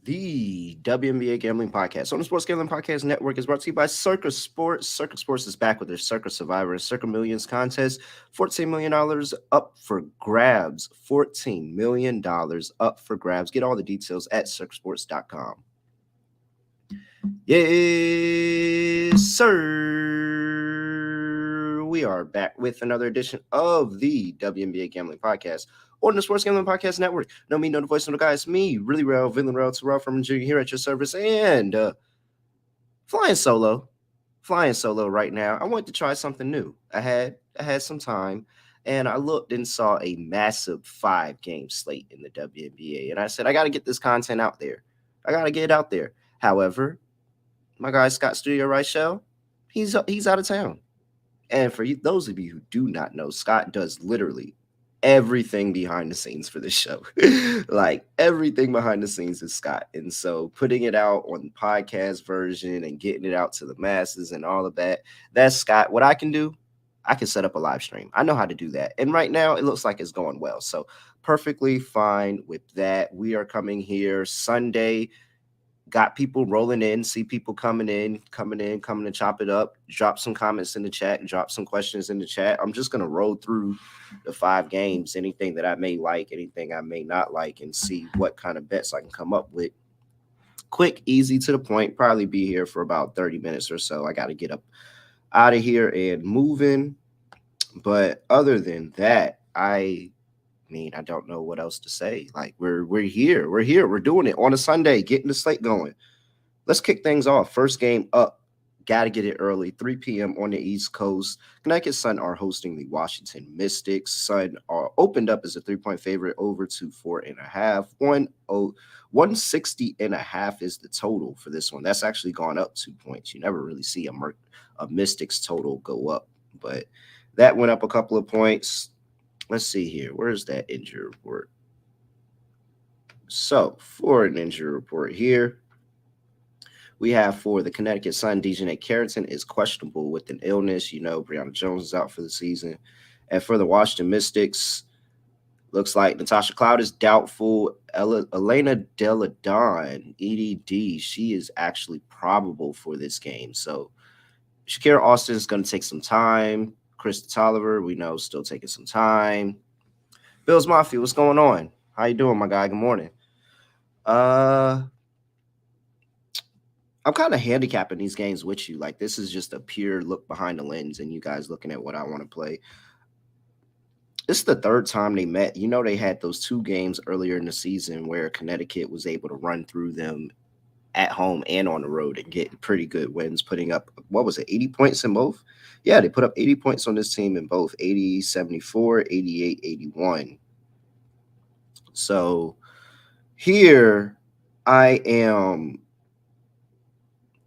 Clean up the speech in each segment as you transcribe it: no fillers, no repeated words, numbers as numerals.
The WNBA Gambling Podcast on the Sports Gambling Podcast Network is brought to you by Circus Sports. Circus Sports is back with their Circus Survivor and Circle Millions contest. $14 million up for grabs. $14 million up for grabs. Get all the details at circusports.com. Yes, sir. We are back with another edition of the WNBA Gambling Podcast on the Sports Gambling Podcast Network. No me, no the voice, no the guy. It's me, really real, villain real, Terrell from Junior here at your service, and flying solo right now. I wanted to try something new. I had some time, and I looked and saw a massive 5-game slate in the WNBA, and I said I got to get this content out there. I got to get it out there. However, my guy Scott Studio Reichel, he's out of town. And for you, those of you who do not know, Scott does literally everything behind the scenes for this show. Like everything behind the scenes is Scott. And so putting it out on the podcast version and getting it out to the masses and all of that, that's Scott. What I can do, I can set up a live stream. I know how to do that. And right now it looks like it's going well. So perfectly fine with that. We are coming here Sunday. Got people rolling in, see people coming to chop it up. Drop some comments in the chat, drop some questions in the chat. I'm just going to roll through the 5 games, anything that I may like, anything I may not like, and see what kind of bets I can come up with. Quick, easy, to the point. Probably be here for about 30 minutes or so. I got to get up out of here and moving. But other than that, I don't know what else to say. Like we're here. We're doing it on a Sunday, getting the slate going. Let's kick things off. First game up. Got to get it early, 3 p.m. on the East Coast. Connecticut Sun are hosting the Washington Mystics. Sun are opened up as a 3-point favorite over to 4.5. 160.5 is the total for this one. That's actually gone up 2 points. You never really see a Mystics total go up, but that went up a couple of points. Let's see here. Where's that injury report? So for an injury report here, we have for the Connecticut Sun, Dejanay Carrington is questionable with an illness. Brianna Jones is out for the season. And for the Washington Mystics, looks like Natasha Cloud is doubtful. Elena Deladon, EDD, she is actually probable for this game. So Shakira Austin is going to take some time. Krista Tolliver, we know, still taking some time. Bills Mafia, what's going on? How you doing, my guy? Good morning. I'm kind of handicapping these games with you. Like, this is just a pure look behind the lens and you guys looking at what I want to play. This is the third time they met. They had those 2 games earlier in the season where Connecticut was able to run through them at home and on the road and get pretty good wins, putting up, 80 points in both? Yeah, they put up 80 points on this team in both, 80, 74, 88, 81. So here I am.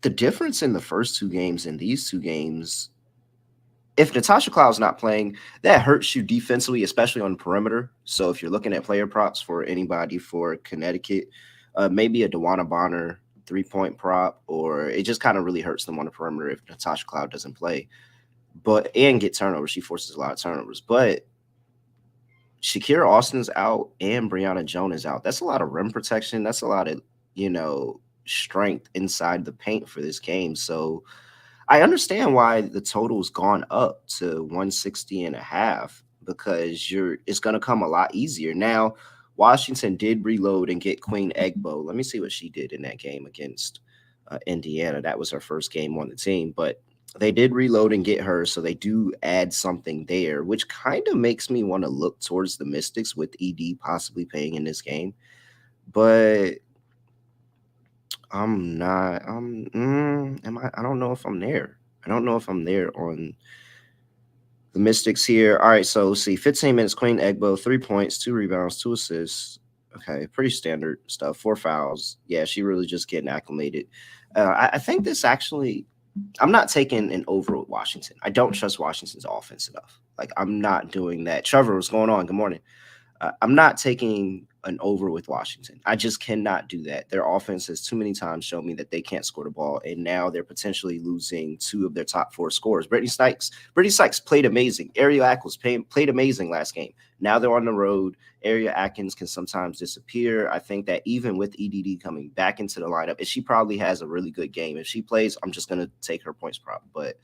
The difference in the first 2 games and these 2 games, if Natasha Cloud's not playing, that hurts you defensively, especially on the perimeter. So if you're looking at player props for anybody for Connecticut, maybe a DeWanna Bonner 3-point prop, or it just kind of really hurts them on the perimeter if Natasha Cloud doesn't play. And get turnovers. She forces a lot of turnovers. But Shakira Austin's out and Brianna Jones is out. That's a lot of rim protection. That's a lot of, strength inside the paint for this game. So I understand why the total's gone up to 160.5 because it's going to come a lot easier. Now, Washington did reload and get Queen Egbo. Let me see what she did in that game against Indiana. That was her first game on the team, but they did reload and get her, so they do add something there, which kind of makes me want to look towards the Mystics with ED possibly playing in this game. But I'm not. I don't know if I'm there. I don't know if I'm there on the Mystics here. All right, so see, 15 minutes, Queen Egbo, 3 points, 2 rebounds, 2 assists. Okay, pretty standard stuff. 4 fouls. Yeah, she really just getting acclimated. I think this actually, I'm not taking an over with Washington. I don't trust Washington's offense enough. Like, I'm not doing that. Trevor, what's going on? Good morning. I'm not taking an over with Washington. I just cannot do that. Their offense has too many times shown me that they can't score the ball, and now they're potentially losing two of their top four scorers. Brittany Sykes played amazing. Ariel Atkins played amazing last game. Now they're on the road. Ariel Atkins can sometimes disappear. I think that even with EDD coming back into the lineup, and she probably has a really good game. If she plays, I'm just going to take her points prop. But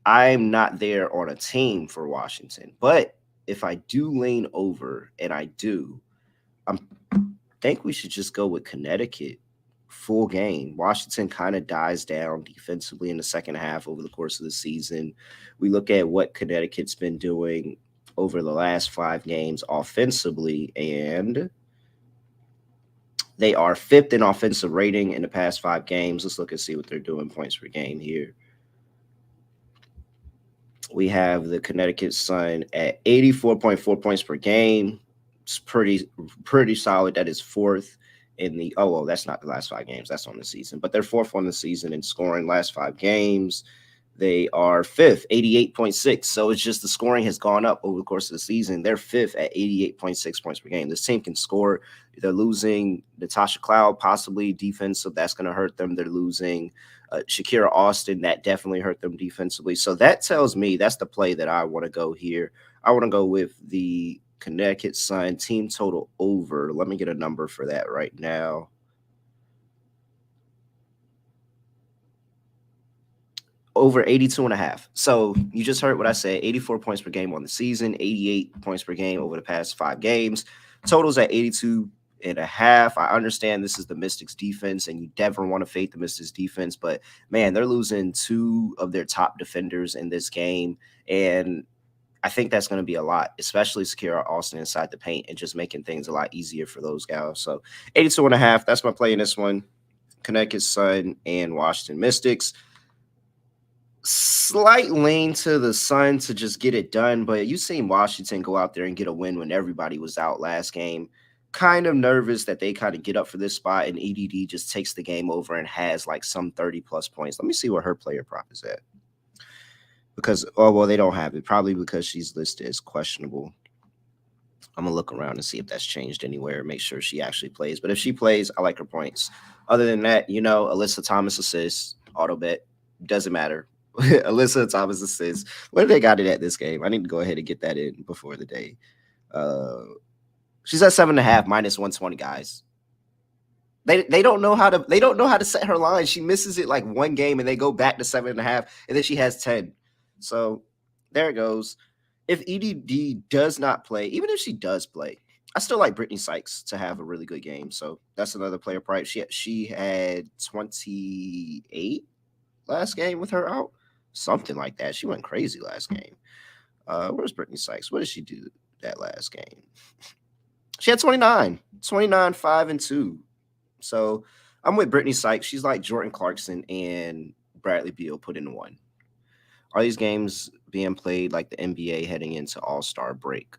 I'm not there on a team for Washington. But if I do lean over, and I do, I think we should just go with Connecticut full game. Washington kind of dies down defensively in the second half over the course of the season. We look at what Connecticut's been doing over the last 5 games offensively, and they are 5th in offensive rating in the past 5 games. Let's look and see what they're doing points per game here. We have the Connecticut Sun at 84.4 points per game. It's pretty solid. That is 4th in the that's not the last 5 games. That's on the season. But they're 4th on the season in scoring last 5 games. They are 5th, 88.6. So it's just the scoring has gone up over the course of the season. They're 5th at 88.6 points per game. This team can score. They're losing Natasha Cloud, possibly defensive. That's going to hurt them. They're losing Shakira Austin. That definitely hurt them defensively. So that tells me that's the play that I want to go here. I want to go with the Connecticut Sun team total over. Let me get a number for that right now. Over 82.5. So you just heard what I said, 84 points per game on the season, 88 points per game over the past 5 games. Totals at 82.5. I understand this is the Mystics defense, and you never want to fade the Mystics defense, but man, they're losing 2 of their top defenders in this game, and I think that's going to be a lot, especially Shakira Austin inside the paint and just making things a lot easier for those guys. So 82.5, that's my play in this one. Connecticut Sun and Washington Mystics. Slight lean to the Sun to just get it done, but you seen Washington go out there and get a win when everybody was out last game. Kind of nervous that they kind of get up for this spot and EDD just takes the game over and has like some 30-plus points. Let me see what her player prop is at. Because, they don't have it. Probably because she's listed as questionable. I'm going to look around and see if that's changed anywhere, make sure she actually plays. But if she plays, I like her points. Other than that, Alyssa Thomas assists, auto bet, doesn't matter. Alyssa Thomas assists. Where they got it at this game? I need to go ahead and get that in before the day. She's at 7.5 minus 120, guys. They don't know how to set her line. She misses it like one game and they go back to 7.5, and then she has 10. So there it goes. If EDD does not play, even if she does play, I still like Brittany Sykes to have a really good game. So that's another player price. She had 28 last game with her out. Something like that. She went crazy last game. Where's Brittany Sykes? What did she do that last game? She had 29, 5 and 2. So I'm with Brittany Sykes. She's like Jordan Clarkson and Bradley Beal put in one. Are these games being played like the NBA heading into All-Star break?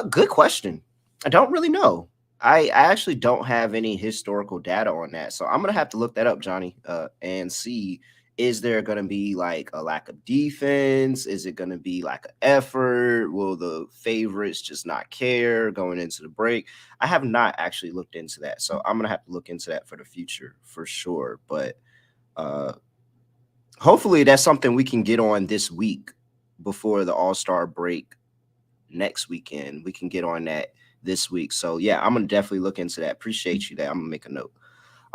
Good question. I don't really know. I actually don't have any historical data on that. So I'm going to have to look that up, Johnny, and see, is there going to be like a lack of defense? Is it going to be like an effort? Will the favorites just not care going into the break? I have not actually looked into that. So I'm going to have to look into that for the future for sure. But hopefully that's something we can get on this week before the All-Star break next weekend. We can get on that this week. So, yeah, I'm going to definitely look into that. Appreciate you that. I'm going to make a note.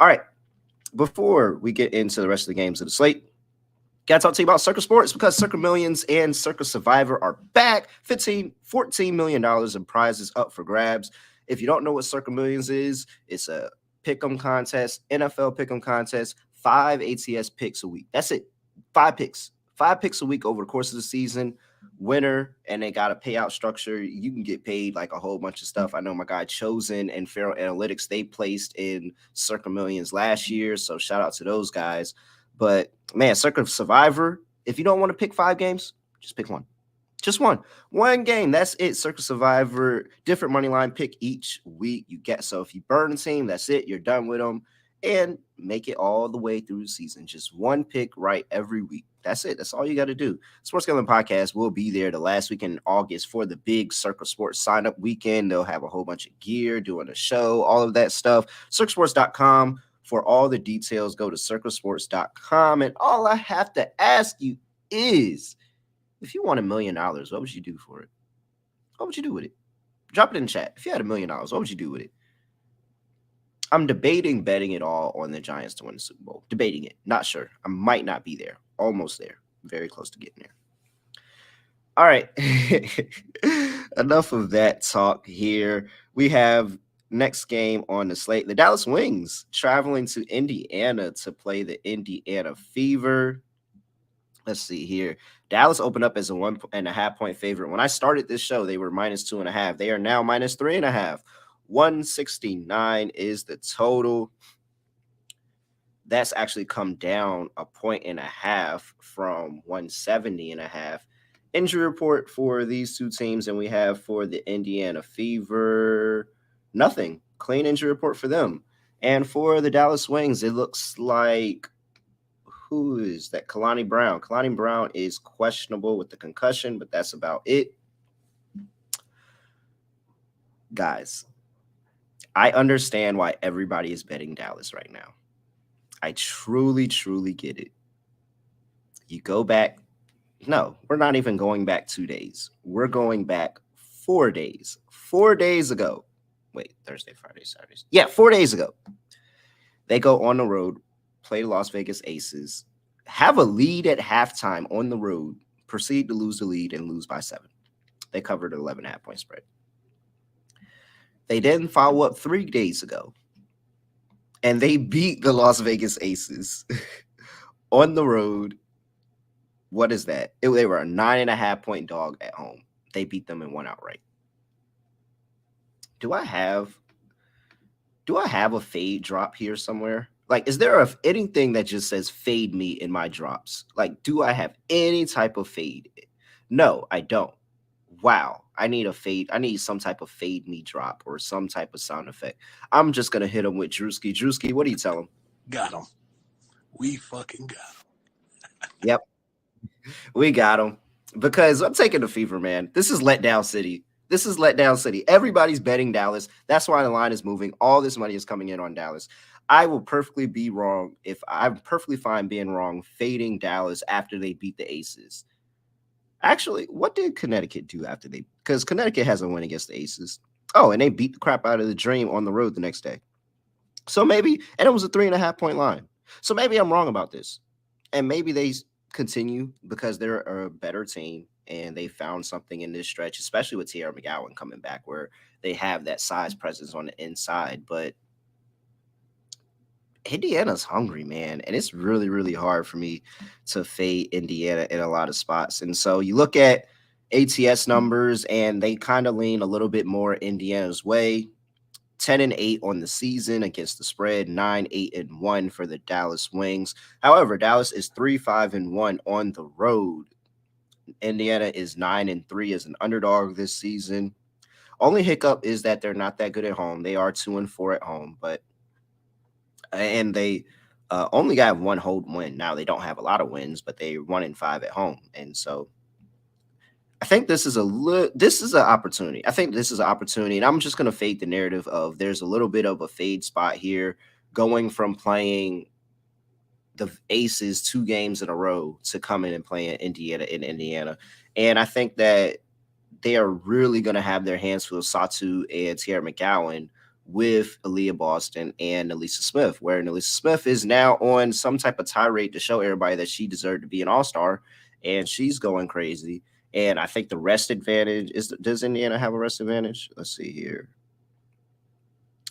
All right. Before we get into the rest of the games of the slate, got to talk to you about Circa Sports because Circa Millions and Circa Survivor are back. $14 million in prizes up for grabs. If you don't know what Circa Millions is, it's a pick'em contest, NFL pick'em contest, 5 ATS picks a week. That's it. 5 picks a week over the course of the season. Winner, and they got a payout structure. You can get paid like a whole bunch of stuff. I know my guy Chosen and Feral Analytics, they placed in Circa Millions last year, so shout out to those guys. But man, Circa Survivor, if you don't want to pick 5 games, just pick one. Just one game. That's it. Circa Survivor, different money line pick each week you get. So if you burn a team, that's it. You're done with them. and make it all the way through the season. Just one pick right every week. That's it. That's all you got to do. Sports Gambling Podcast will be there the last weekend in August for the big Circle Sports sign up weekend. They'll have a whole bunch of gear, doing a show, all of that stuff. CircleSports.com for all the details. Go to CircleSports.com. And all I have to ask you is, if you won $1 million, what would you do for it? What would you do with it? Drop it in the chat. If you had $1 million, what would you do with it? I'm debating betting it all on the Giants to win the Super Bowl. Debating it. Not sure. I might not be there. Almost there. Very close to getting there. All right. Enough of that talk here. We have next game on the slate. The Dallas Wings traveling to Indiana to play the Indiana Fever. Let's see here. Dallas opened up as a 1.5 point favorite. When I started this show, they were -2.5. They are now -3.5. 169 is the total. That's actually come down 1.5 points from 170.5. Injury report for these two teams, and we have for the Indiana Fever, nothing. Clean injury report for them. And for the Dallas Wings, it looks like, who is that? Kalani Brown. Kalani Brown is questionable with the concussion, but that's about it. Guys, I understand why everybody is betting Dallas right now. I truly, truly get it. You go back. No, we're not even going back 2 days. We're going back 4 days. 4 days ago. Wait, Thursday, Friday, Saturday. Yeah, 4 days ago. They go on the road, play the Las Vegas Aces, have a lead at halftime on the road, proceed to lose the lead and lose by 7. They covered an 11.5 point spread. They then follow up 3 days ago, and they beat the Las Vegas Aces on the road. What is that? They were a 9.5 point dog at home. They beat them and won outright. Do I have a fade drop here somewhere? Like, is there anything that just says fade me in my drops? Like, do I have any type of fade? No, I don't. Wow, I need a fade. I need some type of fade me drop or some type of sound effect. I'm just going to hit him with Drewski. Drewski, what do you tell him? Got him. We fucking got him. Yep. We got him. Because I'm taking the Fever, man. This is letdown city. This is letdown city. Everybody's betting Dallas. That's why the line is moving. All this money is coming in on Dallas. I will perfectly be wrong if I'm perfectly fine being wrong, fading Dallas after they beat the Aces. Actually, what did Connecticut do after they? Because Connecticut has a win against the Aces. Oh, and they beat the crap out of the Dream on the road the next day. So maybe, and it was a 3.5 point line. So maybe I'm wrong about this. And maybe they continue because they're a better team and they found something in this stretch, especially with Terrell McGowan coming back, where they have that size presence on the inside. But Indiana's hungry, man, and it's really, really hard for me to fade Indiana in a lot of spots. And so you look at ATS numbers, and they kind of lean a little bit more Indiana's way. 10-8 on the season against the spread, 9-8-1 for the Dallas Wings. However, Dallas is 3-5-1 on the road. Indiana is 9-3 as an underdog this season. Only hiccup is that they're not that good at home. They are 2-4 at home, and they only got one hold win. Now they don't have a lot of wins, but they're 1-5 at home, and so I think this is an opportunity. I think this is an opportunity, and I'm just going to fade the narrative of there's a little bit of a fade spot here, going from playing the Aces 2 games in a row to come in and playing Indiana. And I think that they are really going to have their hands full of Satu and Terrell McGowan with Aaliyah Boston and Elisa Smith, where Elisa Smith is now on some type of tirade to show everybody that she deserved to be an all-star, and she's going crazy. And I think the rest advantage does Indiana have a rest advantage? Let's see here.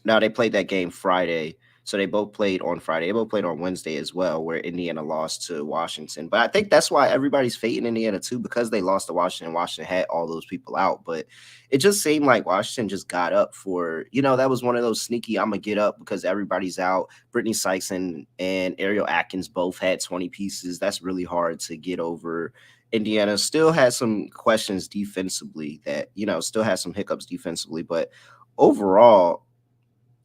Now, they played that game Friday, so they both played on Friday. They both played on Wednesday as well, where Indiana lost to Washington. But I think that's why everybody's fading Indiana too, because they lost to Washington. Washington had all those people out, but it just seemed like Washington just got up for, that was one of those sneaky, I'm going to get up because everybody's out. Brittany Sykes and Ariel Atkins both had 20 pieces. That's really hard to get over. Indiana still has some questions defensively that, still has some hiccups defensively, but overall,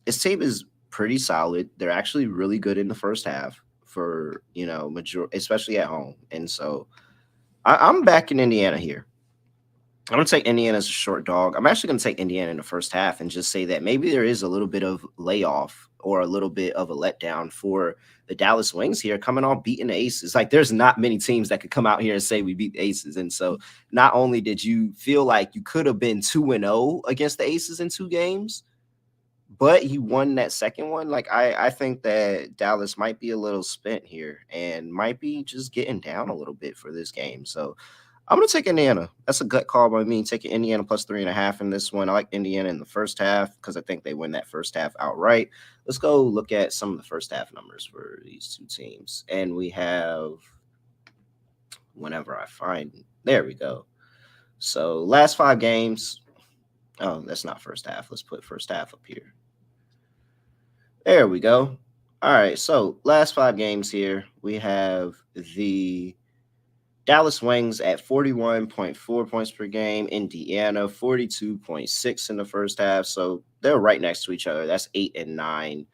this team is pretty solid. They're actually really good in the first half for, especially at home. And so I'm back in Indiana here. I'm going to take Indiana as a short dog. I'm actually going to take Indiana in the first half and just say that maybe there is a little bit of layoff or a little bit of a letdown for the Dallas Wings here coming off beating the Aces. Like, there's not many teams that could come out here and say we beat the Aces. And so not only did you feel like you could have been 2-0 against the Aces in 2 games, but you won that second one. Like, I think that Dallas might be a little spent here and might be just getting down a little bit for this game. So I'm going to take Indiana. That's a gut call by me, taking Indiana plus 3.5 in this one. I like Indiana in the first half because I think they win that first half outright. Let's go look at some of the first half numbers for these two teams. And we have, whenever I find, there we go. So last 5 games. Oh, that's not first half. Let's put first half up here. There we go. All right. So last 5 games here, we have the Dallas Wings at 41.4 points per game. Indiana 42.6 in the first half. So they're right next to each other. That's 8 and 9,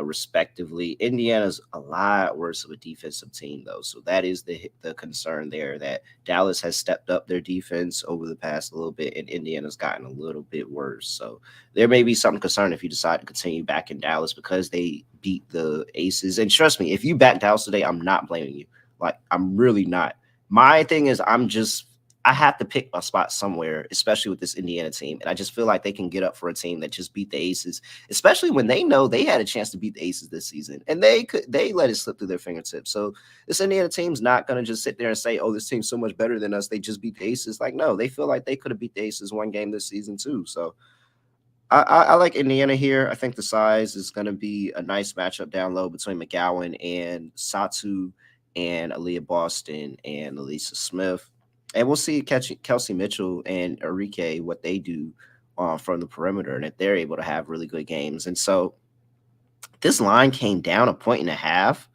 respectively. Indiana's a lot worse of a defensive team, though. So that is the concern there, that Dallas has stepped up their defense over the past little bit, and Indiana's gotten a little bit worse. So there may be some concern if you decide to continue back in Dallas because they beat the Aces. And trust me, if you back Dallas today, I'm not blaming you. Like, I'm really not. My thing is I have to pick my spot somewhere, especially with this Indiana team. And I just feel like they can get up for a team that just beat the Aces, especially when they know they had a chance to beat the Aces this season. And they let it slip through their fingertips. So this Indiana team's not going to just sit there and say, oh, this team's so much better than us, they just beat the Aces. Like, no, they feel like they could have beat the Aces one game this season too. So I like Indiana here. I think the size is going to be a nice matchup down low between McGowan and Satu and Aaliyah Boston and Elisa Smith. And we'll see Kelsey Mitchell and Enrique, what they do from the perimeter, and if they're able to have really good games. And so this line came down 1.5.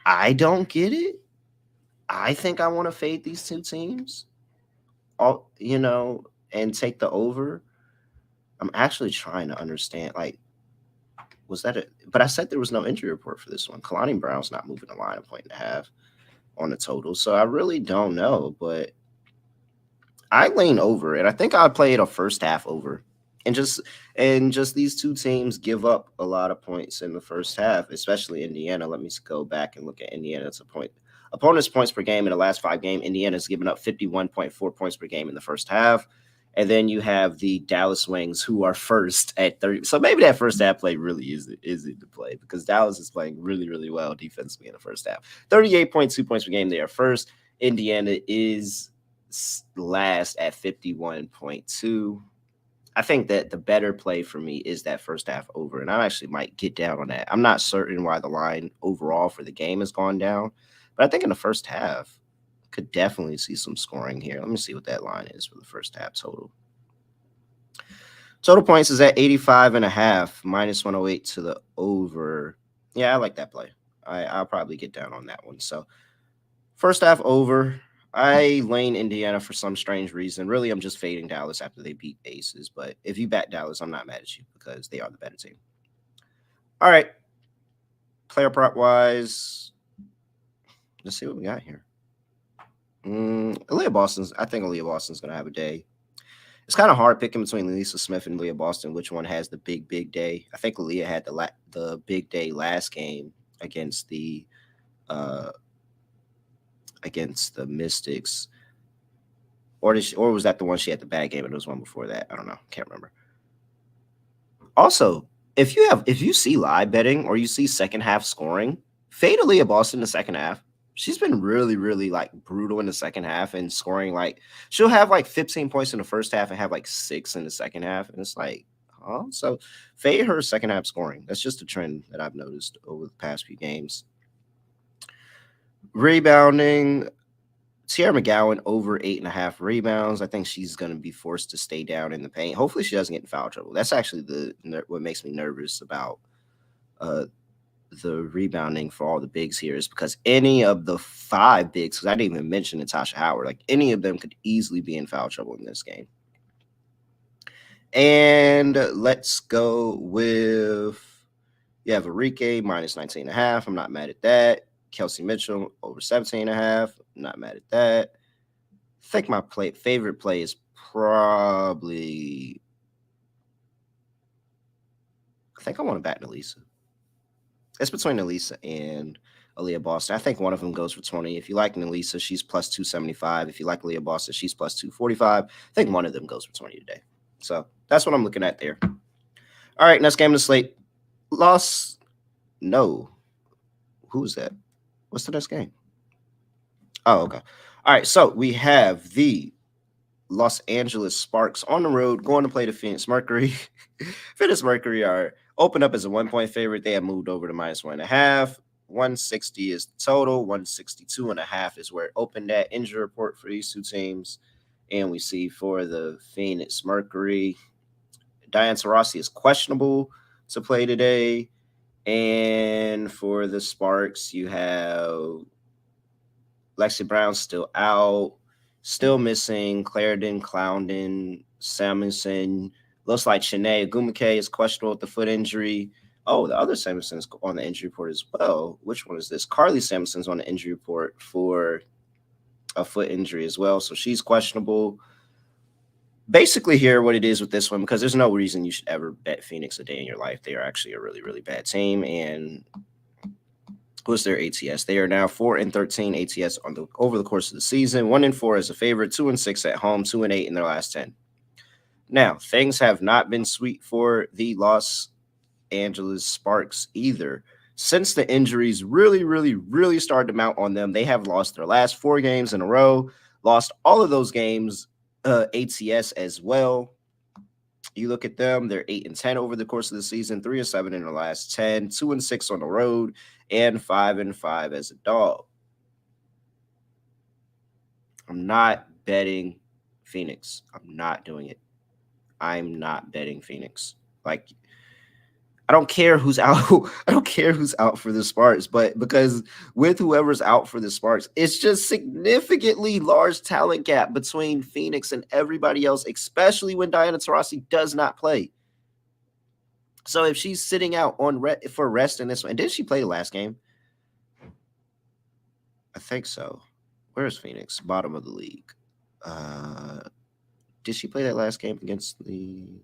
I don't get it. I think I want to fade these two teams, and take the over. I'm actually trying to understand, like, was that it? But I said there was no injury report for this one. Kalani Brown's not moving the line 1.5 on the total. So I really don't know, but I lean over it. I think I'd play it a first half over. And just these two teams give up a lot of points in the first half, especially Indiana. Let me go back and look at Indiana's opponent's points per game in the last 5 games. Indiana's given up 51.4 points per game in the first half. And then you have the Dallas Wings, who are first at 30. So maybe that first half play really is easy to play because Dallas is playing really, really well defensively in the first half. 38.2 points per game. They are first. Indiana is last at 51.2. I think that the better play for me is that first half over, and I actually might get down on that. I'm not certain why the line overall for the game has gone down, but I think in the first half, could definitely see some scoring here. Let me see what that line is for the first half total. Total points is at 85.5, minus 108 to the over. Yeah, I like that play. I'll probably get down on that one. So first half over. I lane Indiana for some strange reason. Really, I'm just fading Dallas after they beat Aces. But if you back Dallas, I'm not mad at you because they are the better team. All right. Player prop wise, let's see what we got here. I think Aaliyah Boston's going to have a day. It's kind of hard picking between Lisa Smith and Aaliyah Boston, which one has the big day. I think Aaliyah had the big day last game against the Mystics. Or was that the one she had the bad game and it was one before that? I don't know. Can't remember. Also, if you see live betting or you see second half scoring, fade Aaliyah Boston in the second half. She's been really, really like brutal in the second half and scoring she'll have 15 points in the first half and have 6 in the second half. And it's so fade her second half scoring. That's just a trend that I've noticed over the past few games. Rebounding, Tierra McGowan over 8.5 rebounds. I think she's going to be forced to stay down in the paint. Hopefully she doesn't get in foul trouble. That's actually what makes me nervous about the rebounding for all the bigs here is because any of the 5 bigs, because I didn't even mention Natasha Howard, any of them could easily be in foul trouble in this game. And let's go with, you have Enrique minus 19.5. I'm not mad at that. Kelsey Mitchell over 17.5. Not mad at that. I think my favorite play is probably, I think I want to back Elisa. It's between Elisa and Aaliyah Boston. I think one of them goes for 20. If you like Elisa, she's plus 275. If you like Aaliyah Boston, she's plus 245. I think one of them goes for 20 today. So that's what I'm looking at there. All right, next game of the slate. Loss. No. Who's that? What's the next game? Oh, okay. All right, so we have the Los Angeles Sparks on the road going to play the Phoenix Mercury. Phoenix Mercury are opened up as a 1-point favorite. They have moved over to minus 1.5. 160 is the total. 162.5 is where it opened at. Injury report for these two teams. And we see for the Phoenix Mercury, Diane Taurasi is questionable to play today. And for the Sparks, you have Lexi Brown still out. Still missing Clarendon, Clowndon, Samuelson. Looks like Shanae Gumake is questionable with the foot injury. Oh, the other Samuelson's on the injury report as well. Which one is this? Carly Samuelson's on the injury report for a foot injury as well. So she's questionable. Basically, here what it is with this one, because there's no reason you should ever bet Phoenix a day in your life. They are actually a really, really bad team. And what's their ATS? They are now 4-13 ATS over the course of the season. 1-4 as a favorite, 2-6 at home, 2-8 in their last 10. Now, things have not been sweet for the Los Angeles Sparks either. Since the injuries really, really, really started to mount on them, they have lost their last 4 games in a row, lost all of those games ATS as well. You look at them, they're 8-10 over the course of the season, 3-7 in the last 10, 2-6 on the road, and 5-5 as a dog. I'm not betting Phoenix. I'm not doing it. I'm not betting Phoenix. Like, I don't care who's out. I don't care who's out for the Sparks, but because with whoever's out for the Sparks, it's just significantly large talent gap between Phoenix and everybody else, especially when Diana Taurasi does not play. So if she's sitting out on for rest in this one, and did she play the last game? I think so. Where's Phoenix? Bottom of the league. Did she play that last game against the?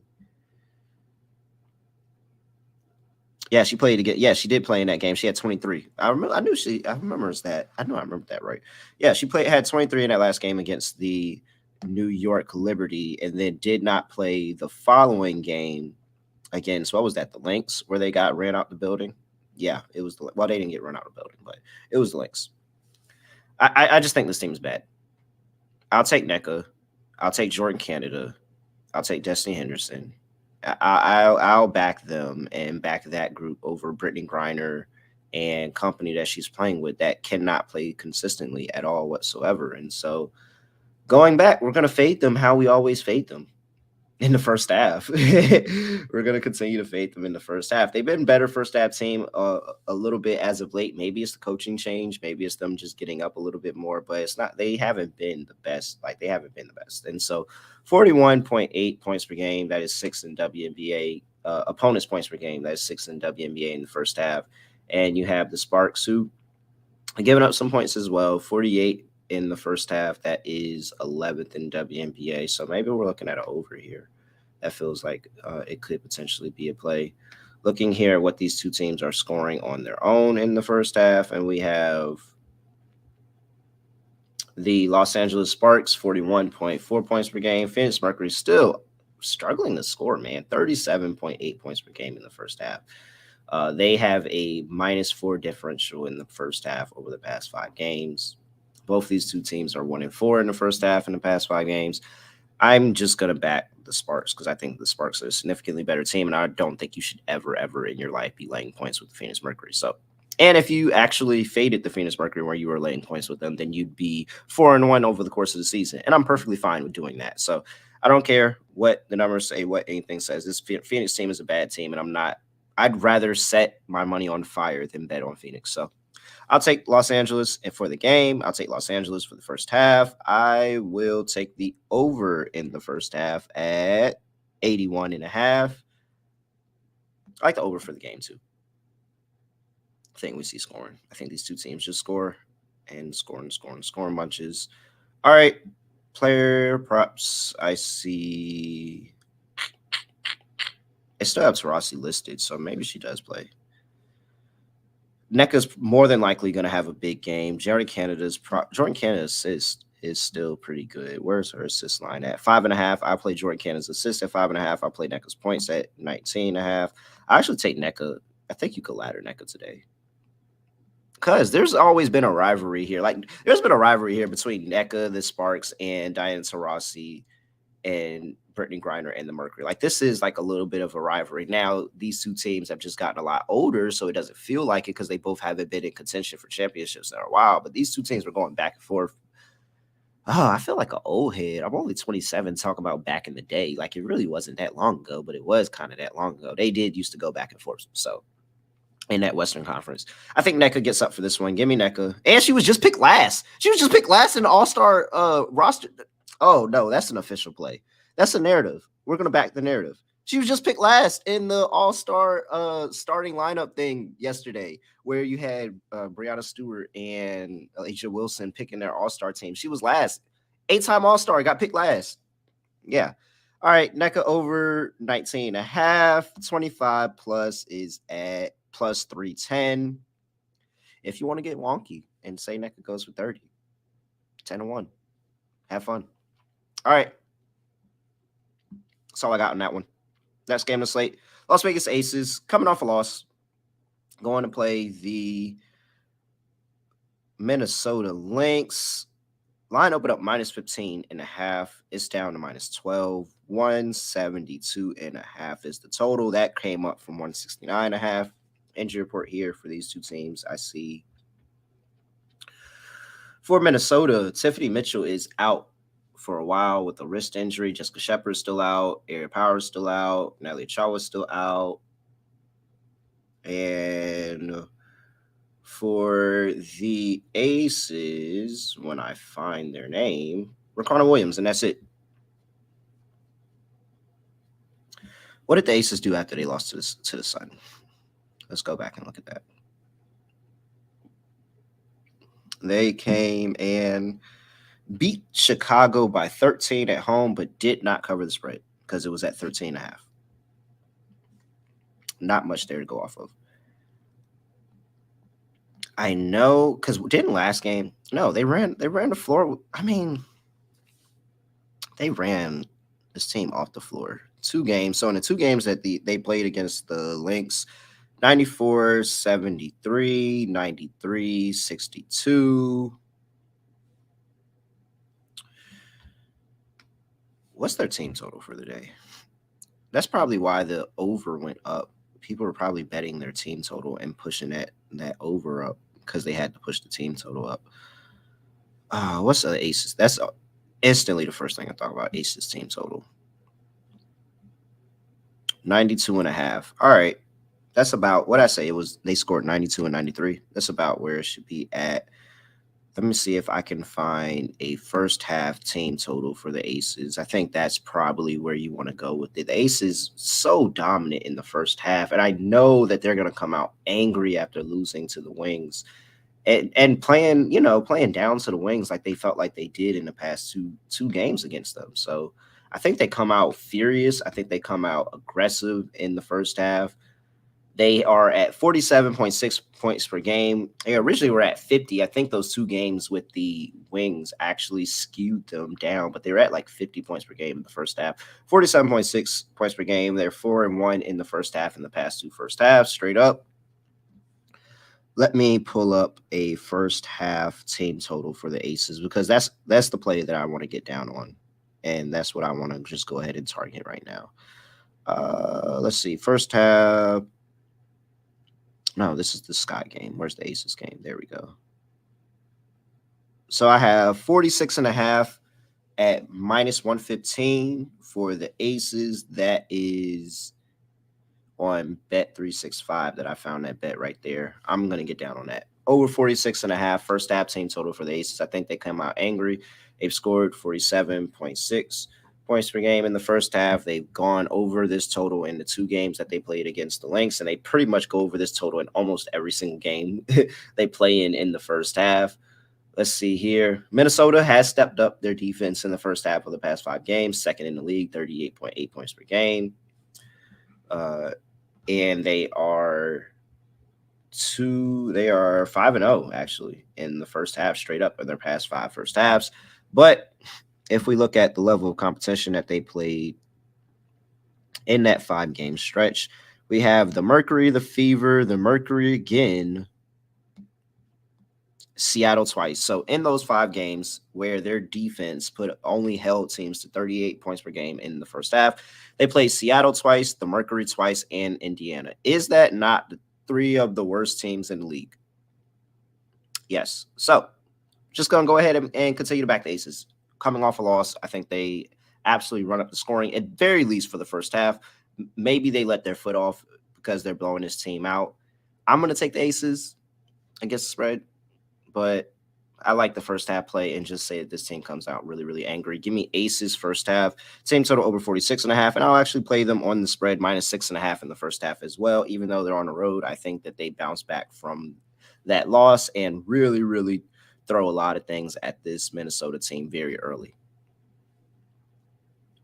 Yeah, she played again. Yeah, she did play in that game. She had 23. I remember that. I remember that right. Yeah, she had 23 in that last game against the New York Liberty, and then did not play the following game against, what was that? The Lynx, where they got ran out the building. Yeah, it was they didn't get run out of the building, but it was the Lynx. I just think this team's bad. I'll take NECA. I'll take Jordan Canada. I'll take Destiny Henderson. I'll back them and back that group over Brittany Griner and company that she's playing with that cannot play consistently at all whatsoever. And so going back, we're going to fade them how we always fade them in the first half. We're going to continue to fade them in the first half. They've been better first half team a little bit as of late. Maybe it's the coaching change. Maybe it's them just getting up a little bit more, but it's not, they haven't been the best. Like, they haven't been the best. And so 41.8 points per game, that is 6th in WNBA. Opponents' points per game, that is 6th in WNBA in the first half. And you have the Sparks, who are giving up some points as well, 48 in the first half. That is 11th in WNBA. So maybe we're looking at an over here. That feels like it could potentially be a play. Looking here at what these two teams are scoring on their own in the first half, and we have the Los Angeles Sparks, 41.4 points per game. Phoenix Mercury still struggling to score, man. 37.8 points per game in the first half. They have a -4 differential in the first half over the past 5 games. Both these two teams are 1-4 in the first half in the past 5 games. I'm just going to back the Sparks because I think the Sparks are a significantly better team, and I don't think you should ever in your life be laying points with the Phoenix Mercury. So, and if you actually faded the Phoenix Mercury where you were laying points with them, then you'd be 4-1 over the course of the season, and I'm perfectly fine with doing that. So I don't care what the numbers say, what anything says. This Phoenix team is a bad team, and I'd rather set my money on fire than bet on Phoenix. So I'll take Los Angeles for the game. I'll take Los Angeles for the first half. I will take the over in the first half at 81.5. I like the over for the game too. I think we see scoring. I think these two teams just score and scoring bunches. All right. Player props. I see. I still have Taurasi listed, so maybe she does play. NECA's more than likely going to have a big game. Jordan Canada's assist is still pretty good. Where's her assist line at? 5.5. I play Jordan Canada's assist at 5.5. I play NECA's points at 19.5. I actually take NECA. I think you could ladder NECA today. Because there's always been a rivalry here. Like, there's been a rivalry here between NECA, the Sparks, and Diana Taurasi and Brittany Griner and the Mercury. Like, this is like a little bit of a rivalry. Now, these two teams have just gotten a lot older, so it doesn't feel like it because they both haven't been in contention for championships in a while. But these two teams were going back and forth. Oh, I feel like an old head. I'm only 27 talking about back in the day. Like, it really wasn't that long ago, but it was kind of that long ago. They did used to go back and forth. So, in that Western Conference, I think NECA gets up for this one. Give me NECA. And she was just picked last. She was just picked last in the All-Star roster. Oh, no, that's an official play. That's a narrative. We're going to back the narrative. She was just picked last in the All-Star starting lineup thing yesterday, where you had Brianna Stewart and Alicia Wilson picking their All-Star team. She was last. 8-time All-Star, got picked last. Yeah. All right, NECA over 19.5. 25 plus is at plus 310. If you want to get wonky and say NECA goes for 30, 10-1. Have fun. All right. That's all I got on that one. Next game of the slate. Las Vegas Aces coming off a loss. Going to play the Minnesota Lynx. Line opened up minus 15.5. It's down to minus 12. 172.5 is the total. That came up from 169.5. Injury report here for these two teams. I see for Minnesota, Tiffany Mitchell is out for a while with a wrist injury. Jessica Shepard's still out. Ariel Power's still out. Natalie Chawa's still out. And for the Aces, when I find their name, Rakana Williams, and that's it. What did the Aces do after they lost to the Sun? Let's go back and look at that. They came and beat Chicago by 13 at home, but did not cover the spread because it was at 13.5. Not much there to go off of. I know because didn't last game. No, they ran the floor. I mean, they ran this team off the floor. 2 games. So in the 2 games that they played against the Lynx, 94-73, 93-62. What's their team total for the day? That's probably why the over went up. People were probably betting their team total and pushing that over up because they had to push the team total up. What's the Aces? That's instantly the first thing I thought about. Aces team total. 92.5. All right. That's about what I say. It was they scored 92 and 93. That's about where it should be at. Let me see if I can find a first half team total for the Aces. I think that's probably where you want to go with it. The Aces so dominant in the first half, and I know that they're going to come out angry after losing to the Wings and playing down to the Wings like they felt like they did in the past two games against them. So I think they come out furious. I think they come out aggressive in the first half. They are at 47.6 points per game. They originally were at 50. I think those 2 games with the Wings actually skewed them down, but they were at like 50 points per game in the first half. 47.6 points per game. They're 4-1 in the first half in the past 2 first halves, straight up. Let me pull up a first half team total for the Aces because that's the play that I want to get down on, and that's what I want to just go ahead and target right now. Let's see. First half. No, this is the Sky game. Where's the Aces game? There we go. So I have 46.5 at minus 115 for the Aces. That is on Bet365 that I found that bet right there. I'm going to get down on that. Over 46.5 first half team total for the Aces. I think they come out angry. They've scored 47.6 points per game in the first half. They've gone over this total in the 2 games that they played against the Lynx, and they pretty much go over this total in almost every single game they play in the first half. Let's see here. Minnesota has stepped up their defense in the first half of the past 5 games, second in the league, 38.8 points per game. And they are 5-0 actually in the first half, straight up in their past 5 first halves. But if we look at the level of competition that they played in that 5-game stretch, we have the Mercury, the Fever, the Mercury again, Seattle twice. So in those 5 games where their defense only held teams to 38 points per game in the first half, they played Seattle twice, the Mercury twice, and Indiana. Is that not the 3 of the worst teams in the league? Yes. So just going to go ahead and continue to back the Aces. Coming off a loss, I think they absolutely run up the scoring, at very least for the first half. Maybe they let their foot off because they're blowing this team out. I'm going to take the Aces against the spread, but I like the first half play and just say that this team comes out really, really angry. Give me Aces first half, same total over 46.5, and I'll actually play them on the spread -6.5 in the first half as well. Even though they're on the road, I think that they bounce back from that loss and really, really throw a lot of things at this Minnesota team very early.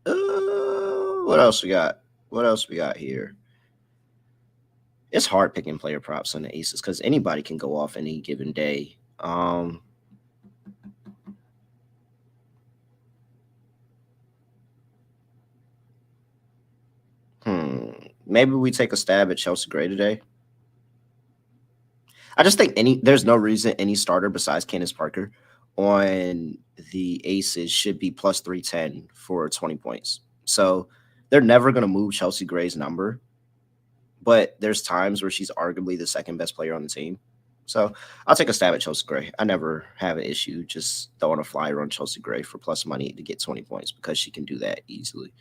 What else we got? What else we got here? It's hard picking player props on the Aces because anybody can go off any given day. Maybe we take a stab at Chelsea Gray today. I just think there's no reason any starter besides Candace Parker on the Aces should be plus 310 for 20 points. So they're never going to move Chelsea Gray's number, but there's times where she's arguably the second best player on the team. So I'll take a stab at Chelsea Gray. I never have an issue just throwing a flyer on Chelsea Gray for plus money to get 20 points because she can do that easily.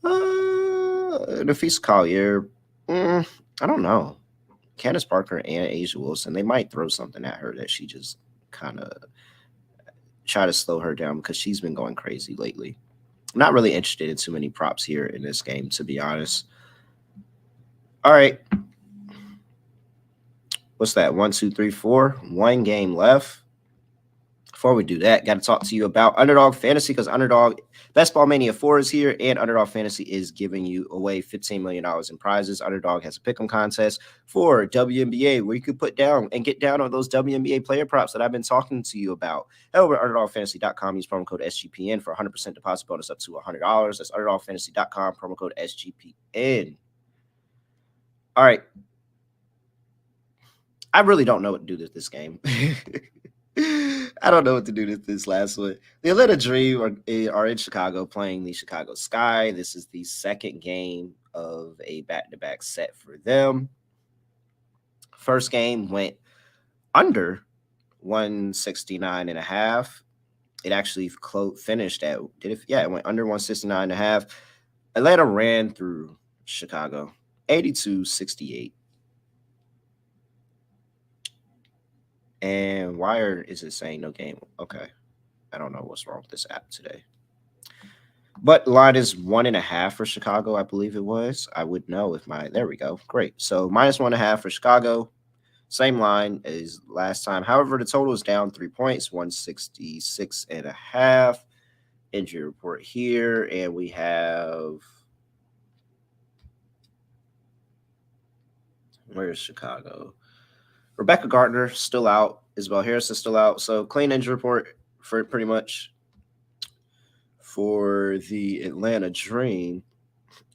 Nafisa Collier, I don't know. Candace Parker and Asia Wilson, they might throw something at her that she just kind of try to slow her down because she's been going crazy lately. I'm not really interested in too many props here in this game, to be honest. All right. What's that? 1, 2, 3, 4. 1 game left. Before we do that, got to talk to you about Underdog Fantasy because Underdog Best Ball Mania 4 is here, and Underdog Fantasy is giving you away $15 million in prizes. Underdog has a pick'em contest for WNBA where you could put down and get down on those WNBA player props that I've been talking to you about. Head over to UnderdogFantasy.com. Use promo code SGPN for 100% deposit bonus up to $100. That's UnderdogFantasy.com, promo code SGPN. All right. I really don't know what to do with this game. I don't know what to do with this last one. The Atlanta Dream are in Chicago playing the Chicago Sky. This is the second game of a back-to-back set for them. First game went under 169.5. It actually finished at, it went under 169.5. Atlanta ran through Chicago, 82-68. And why is it saying no game? Okay. I don't know what's wrong with this app today. But line is 1.5 for Chicago, I believe it was. I would know if there we go. Great. So -1.5 for Chicago. Same line as last time. However, the total is down 3 points, 166.5. Injury report here. And we have, where's Chicago? Rebecca Gardner still out. Isabel Harris is still out. So clean injury report for pretty much for the Atlanta Dream.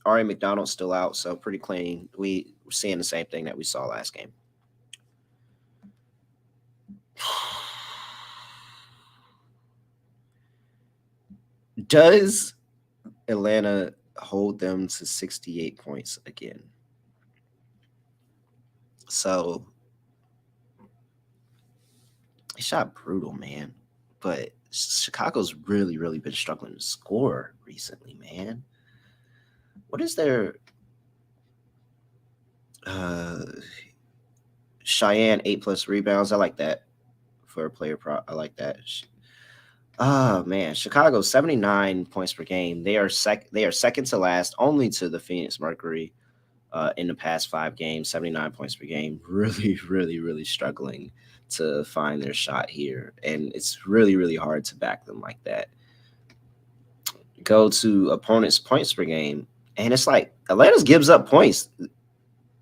Ari McDonald's still out, so pretty clean. We're seeing the same thing that we saw last game. Does Atlanta hold them to 68 points again? So they shot brutal, man. But Chicago's really, really been struggling to score recently, man. What is their Cheyenne 8+ rebounds? I like that for a player prop. I like that. Oh man, Chicago 79 points per game. They are second to last, only to the Phoenix Mercury in the past 5 games. 79 points per game. Really, really, really struggling to find their shot here, and it's really, really hard to back them like that. Go to opponents' points per game, and it's like Atlanta's gives up points.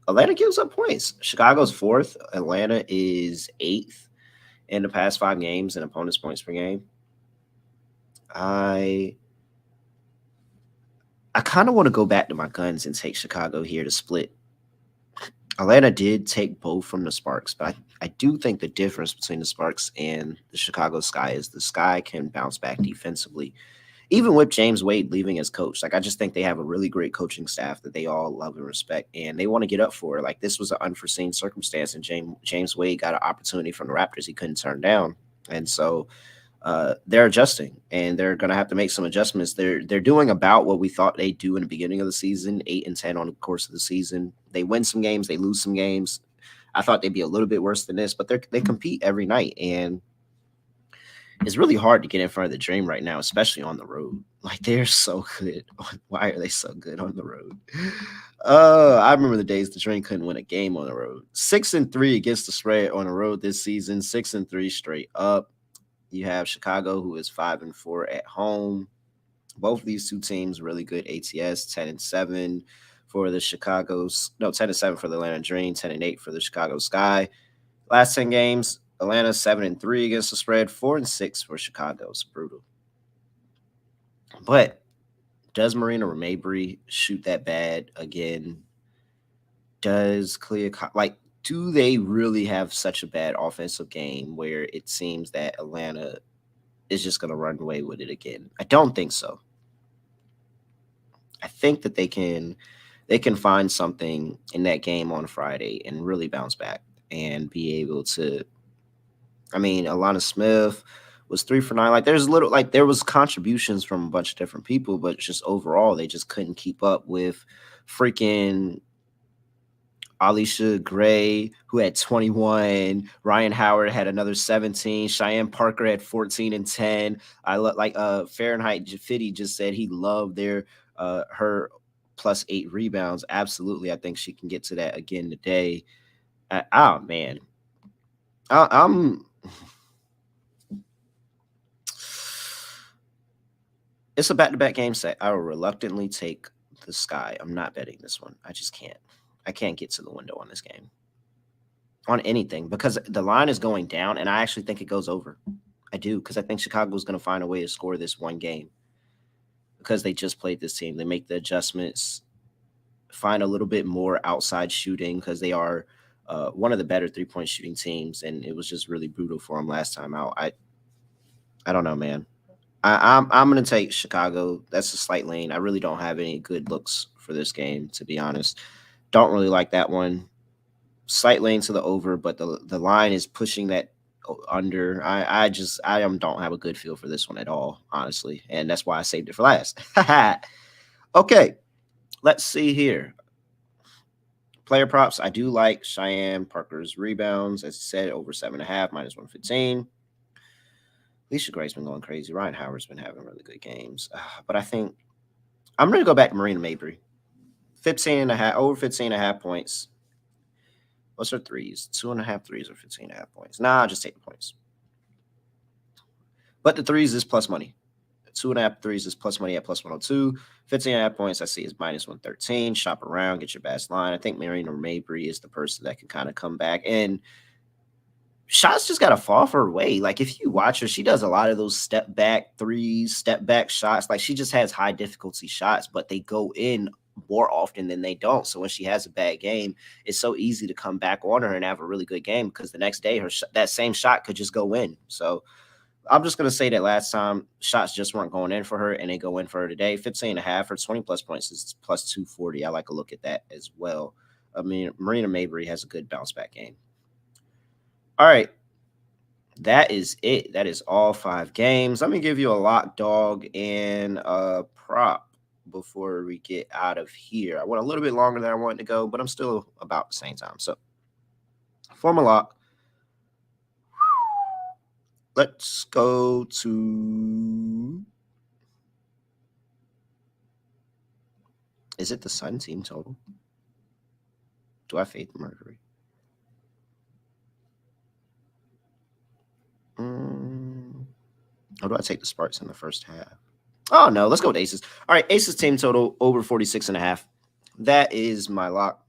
Atlanta gives up points. Chicago's fourth. Atlanta is eighth in the past 5 games in opponents' points per game. I I kind of want to go back to my guns and take Chicago here to split. Atlanta did take both from the Sparks, but I do think the difference between the Sparks and the Chicago Sky is the Sky can bounce back defensively. Even with James Wade leaving as coach, like I just think they have a really great coaching staff that they all love and respect, and they want to get up for it. Like this was an unforeseen circumstance, and James Wade got an opportunity from the Raptors he couldn't turn down, and so they're adjusting and they're going to have to make some adjustments. They're doing about what we thought they'd do in the beginning of the season, 8-10 on the course of the season. They win some games, they lose some games. I thought they'd be a little bit worse than this, but they compete every night, and it's really hard to get in front of the Dream right now, especially on the road. Like they're so good. Why are they so good on the road? I remember the days the Dream couldn't win a game on the road. 6-3 against the spread on the road this season. 6-3 straight up. You have Chicago, who is 5-4 at home. Both of these two teams really good ATS. 10-7 for the Chicago's. No, 10-7 for the Atlanta Dream. 10-8 for the Chicago Sky. Last 10 games, Atlanta 7-3 against the spread. 4-6 for Chicago. It's brutal. But does Marina Mabry shoot that bad again? Does Clea like? Do they really have such a bad offensive game where it seems that Atlanta is just going to run away with it again? I don't think so. I think that they can find something in that game on Friday and really bounce back and be able to. I mean, Alana Smith was 3 for 9. Like there's little like there was contributions from a bunch of different people, but just overall they just couldn't keep up with freaking Alicia Gray, who had 21. Ryan Howard had another 17. Cheyenne Parker had 14 and 10. I like Fahrenheit Fitty just said he loved her +8 rebounds. Absolutely, I think she can get to that again today. Oh man, I'm. It's a back-to-back game set. I will reluctantly take the Sky. I'm not betting this one. I just can't. I can't get to the window on this game. On anything because the line is going down, and I actually think it goes over. I do because I think Chicago is going to find a way to score this one game because they just played this team. They make the adjustments, find a little bit more outside shooting because they are one of the better 3-point shooting teams, and it was just really brutal for them last time out. I don't know, man. I'm going to take Chicago. That's a slight lane. I really don't have any good looks for this game, to be honest. Don't really like that one. Slight lane to the over, but the line is pushing that under. I don't have a good feel for this one at all, honestly, and that's why I saved it for last. Okay, let's see here. Player props. I do like Cheyenne Parker's rebounds, as I said, over 7.5 -115. Alicia Gray's been going crazy. Ryan Howard's been having really good games, but I think I'm going to go back to Marina Mabry. 15.5 over 15.5 points. What's her threes? 2.5 threes or 15.5 points. Nah, I'll just take the points. But the threes is plus money. 2.5 threes is plus money at +102. 15.5 points I see is -113. Shop around, get your best line. I think Marina Mabry is the person that can kind of come back. And shots just got to fall for her way. Like if you watch her, she does a lot of those step back threes, step back shots. Like she just has high difficulty shots, but they go in more often than they don't. So when she has a bad game, it's so easy to come back on her and have a really good game because the next day that same shot could just go in. So I'm just going to say that last time shots just weren't going in for her and they go in for her today. 15.5 for 20 plus points is +240. I like a look at that as well. I mean, Marina Mabry has a good bounce back game. All right. That is it. That is all 5 games. Let me give you a lock dog and a prop before we get out of here. I went a little bit longer than I wanted to go, but I'm still about the same time. So for my lock, Let's go to. Is it the Sun team total? Do I fade the Mercury? Or do I take the Sparks in the first half? Oh, no. Let's go with Aces. All right. Aces team total over 46.5. That is my lock.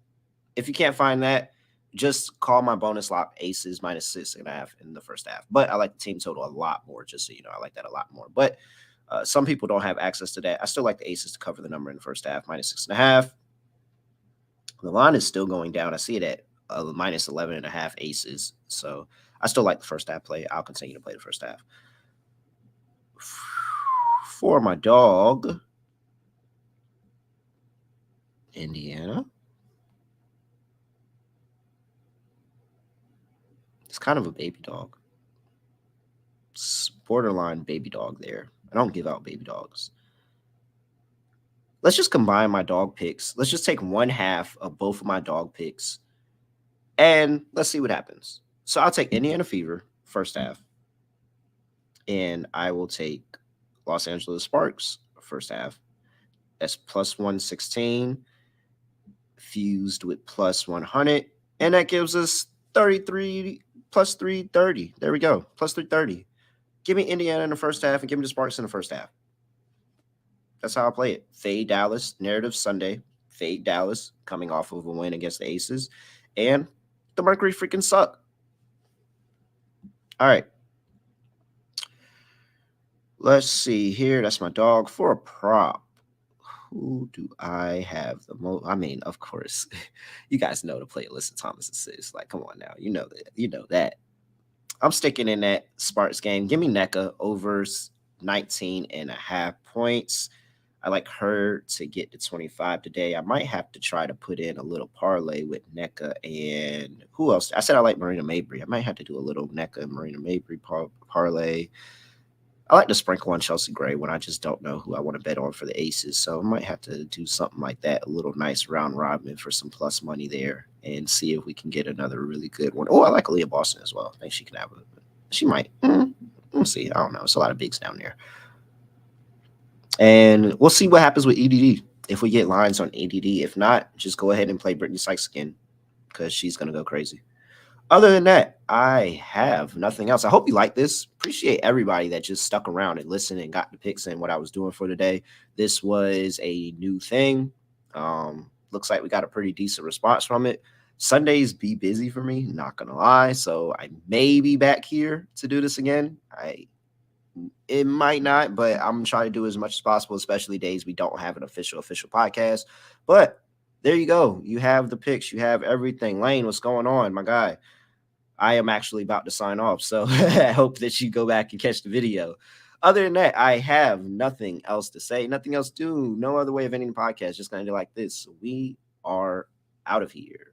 If you can't find that, just call my bonus lock Aces minus 6.5 in the first half. But I like the team total a lot more, just so you know. I like that a lot more. But some people don't have access to that. I still like the Aces to cover the number in the first half, minus 6.5. The line is still going down. I see it at minus 11.5 Aces. So I still like the first half play. I'll continue to play the first half. For my dog, Indiana. It's kind of a baby dog. It's borderline baby dog there. I don't give out baby dogs. Let's just combine my dog picks. Let's just take one half of both of my dog picks. And let's see what happens. So I'll take Indiana Fever first half. And I will take Los Angeles Sparks first half. That's plus 116 fused with plus 100. And that gives us 33 plus 330. There we go. Plus 330. Give me Indiana in the first half and give me the Sparks in the first half. That's how I play it. Fade Dallas, narrative Sunday. Fade Dallas, coming off of a win against the Aces. And the Mercury freaking suck. All right. Let's see here. That's my dog. For a prop, who do I have the most? I mean, of course, you guys know to play Alyssa Thomas assists. Like, come on now. You know that. You know that. I'm sticking in that Sparks game. Give me NECA over 19.5 points. I like her to get to 25 today. I might have to try to put in a little parlay with NECA and who else? I said I like Marina Mabry. I might have to do a little NECA and Marina Mabry parlay. I like to sprinkle on Chelsea Gray when I just don't know who I want to bet on for the Aces. So I might have to do something like that, a little nice round robin for some plus money there and see if we can get another really good one. Oh, I like Aaliyah Boston as well. I think she can have it. She might. We'll see. I don't know. It's a lot of bigs down there. And we'll see what happens with EDD. If we get lines on EDD. If not, just go ahead and play Brittany Sykes again because she's going to go crazy. Other than that, I have nothing else. I hope you like this. Appreciate everybody that just stuck around and listened and got the picks in what I was doing for today. This was a new thing. Looks like we got a pretty decent response from it. Sundays be busy for me, not going to lie. So I may be back here to do this again. It might not, but I'm trying to do as much as possible, especially days we don't have an official podcast. But there you go. You have the picks. You have everything. Lane, what's going on, my guy? I am actually about to sign off, so I hope that you go back and catch the video. Other than that, I have nothing else to say, nothing else to do, no other way of ending the podcast, just going to do like this. We are out of here.